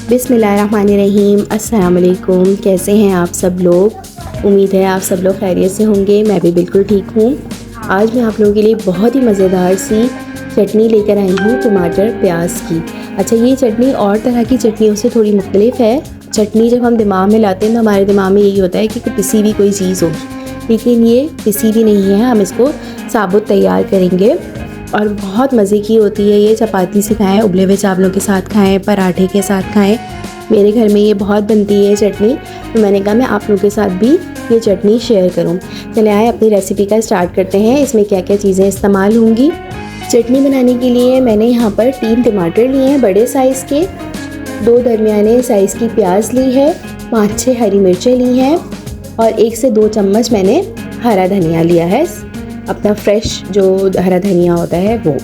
बिस्मिल्लाहिर्रहमानिर्रहीम। अस्सलाम वालेकुम। कैसे हैं आप सब लोग? उम्मीद है आप सब लोग खैरियत से होंगे। मैं भी बिल्कुल ठीक हूँ। आज मैं आप लोगों के लिए बहुत ही मज़ेदार सी चटनी लेकर आई हूँ टमाटर प्याज की। अच्छा, ये चटनी और तरह की चटनियों से थोड़ी मुख्तलिफ है। चटनी जब हम दिमाग में लाते हैं तो हमारे दिमाग में यही होता है कि पिसी हुई कोई चीज़ हो, लेकिन ये पिसी भी नहीं है। हम इसको साबुत तैयार करेंगे और बहुत मज़े की होती है। ये चपाती से खाएँ, उबले हुए चावलों के साथ खाएँ, पराठे के साथ खाएँ। मेरे घर में ये बहुत बनती है चटनी, तो मैंने कहा मैं आप लोगों के साथ भी ये चटनी शेयर करूं। चले आए अपनी रेसिपी का स्टार्ट करते हैं। इसमें क्या क्या चीज़ें इस्तेमाल होंगी। चटनी बनाने के लिए मैंने यहाँ पर 3 टमाटर लिए हैं बड़े साइज़ के, 2 दरमियाने साइज़ की प्याज ली है, 5-6 हरी मिर्चें ली हैं और 1 से 2 चम्मच मैंने हरा धनिया लिया है, अपना फ्रेश जो हरा धनिया होता है वो।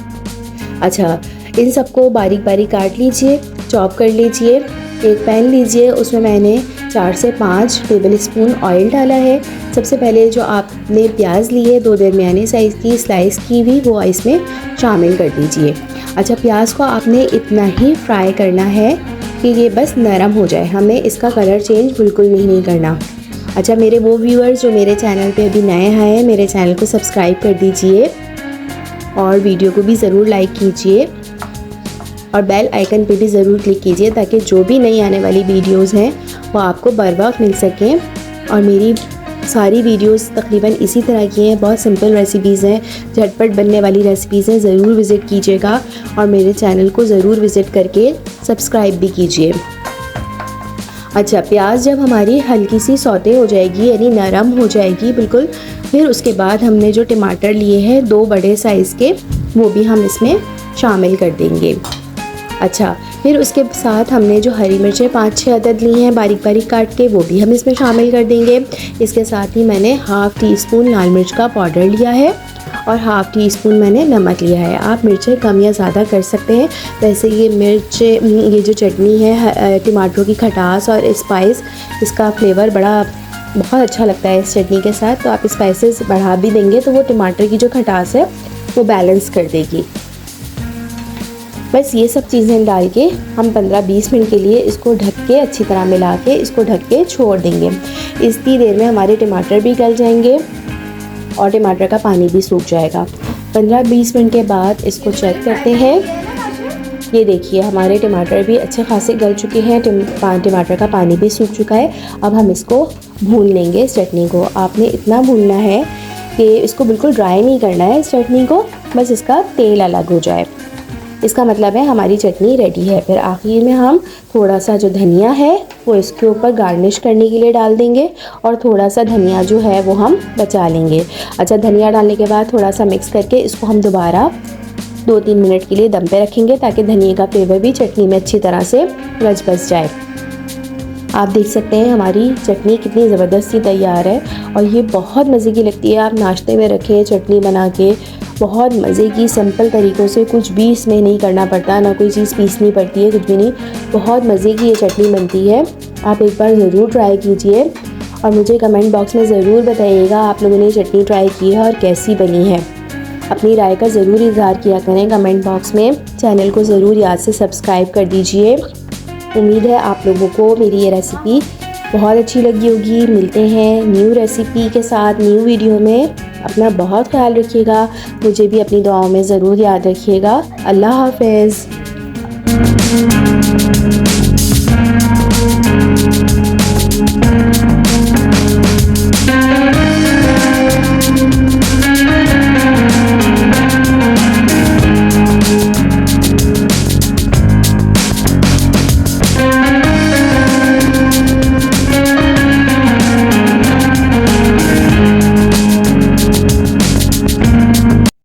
अच्छा, इन सबको बारीक बारीक काट लीजिए, चॉप कर लीजिए। एक पैन लीजिए, उसमें मैंने 4 से 5 टेबल स्पून ऑयल डाला है। सबसे पहले जो आपने प्याज ली है 2 दरमियाने साइज़ की स्लाइस की हुई, वो इसमें शामिल कर दीजिए। अच्छा, प्याज को आपने इतना ही फ्राई करना है कि ये बस नरम हो जाए, हमें इसका कलर चेंज बिल्कुल नहीं करना। अच्छा, मेरे वो व्यूअर्स जो मेरे चैनल पे अभी नए आए हैं, मेरे चैनल को सब्सक्राइब कर दीजिए और वीडियो को भी ज़रूर लाइक कीजिए और बेल आइकन पे भी ज़रूर क्लिक कीजिए ताकि जो भी नई आने वाली वीडियोस हैं वो आपको बर वक्त मिल सकें। और मेरी सारी वीडियोस तकरीबन इसी तरह की हैं, बहुत सिंपल रेसिपीज़ हैं, झटपट बनने वाली रेसिपीज़ हैं। ज़रूर विज़िट कीजिएगा और मेरे चैनल को ज़रूर विज़िट करके सब्सक्राइब भी कीजिए। अच्छा, प्याज जब हमारी हल्की सी सौते हो जाएगी, यानी नरम हो जाएगी बिल्कुल, फिर उसके बाद हमने जो टमाटर लिए हैं 2 बड़े साइज़ के, वो भी हम इसमें शामिल कर देंगे। अच्छा, फिर उसके साथ हमने जो हरी मिर्चें 5-6 अदद ली हैं बारीक बारीक काट के, वो भी हम इसमें शामिल कर देंगे। इसके साथ ही मैंने हाफ़ टी स्पून लाल मिर्च का पाउडर लिया है और हाफ़ टी स्पून मैंने नमक लिया है। आप मिर्चें कम या ज़्यादा कर सकते हैं। वैसे ये जो चटनी है, टमाटरों की खटास और स्पाइस, इसका फ्लेवर बहुत अच्छा लगता है इस चटनी के साथ, तो आप स्पाइसेस बढ़ा भी देंगे तो वो टमाटर की जो खटास है वो बैलेंस कर देगी। बस ये सब चीज़ें डाल के हम 15-20 मिनट के लिए इसको ढक के अच्छी तरह मिला के इसको ढक के छोड़ देंगे। इतनी देर में हमारे टमाटर भी गल जाएंगे और टमाटर का पानी भी सूख जाएगा। 15-20 मिनट के बाद इसको चेक करते हैं। ये देखिए, हमारे टमाटर भी अच्छे खासे गल चुके हैं, टमाटर का पानी भी सूख चुका है। अब हम इसको भून लेंगे। इस चटनी को आपने इतना भूनना है कि इसको बिल्कुल ड्राई नहीं करना है इस चटनी को, बस इसका तेल अलग हो जाए। इसका मतलब है हमारी चटनी रेडी है। फिर आखिर में हम थोड़ा सा जो धनिया है वो इसके ऊपर गार्निश करने के लिए डाल देंगे और थोड़ा सा धनिया जो है वो हम बचा लेंगे। अच्छा, धनिया डालने के बाद थोड़ा सा मिक्स करके इसको हम दोबारा 2-3 मिनट के लिए दम पे रखेंगे ताकि धनिया का फ्लेवर भी चटनी में अच्छी तरह से रच बस जाए। आप देख सकते हैं हमारी चटनी कितनी ज़बरदस्ती तैयार है और ये बहुत मज़े की लगती है। आप नाश्ते में रखें चटनी बना के, बहुत मज़े की सिंपल तरीक़ों से, कुछ भी इसमें नहीं करना पड़ता, ना कोई चीज़ पीसनी पड़ती है, कुछ भी नहीं। बहुत मज़े की ये चटनी बनती है। आप एक बार ज़रूर ट्राई कीजिए और मुझे कमेंट बॉक्स में ज़रूर बताइएगा आप लोगों ने चटनी ट्राई की है और कैसी बनी है। अपनी राय का ज़रूर इज़हार किया करें कमेंट बॉक्स में। चैनल को ज़रूर याद से सब्सक्राइब कर दीजिए। उम्मीद है आप लोगों को मेरी ये रेसिपी बहुत अच्छी लगी होगी। मिलते हैं न्यू रेसिपी के साथ न्यू वीडियो में। अपना बहुत ख्याल रखिएगा, मुझे भी अपनी दुआओं में ज़रूर याद रखिएगा। अल्लाह हाफ़िज़।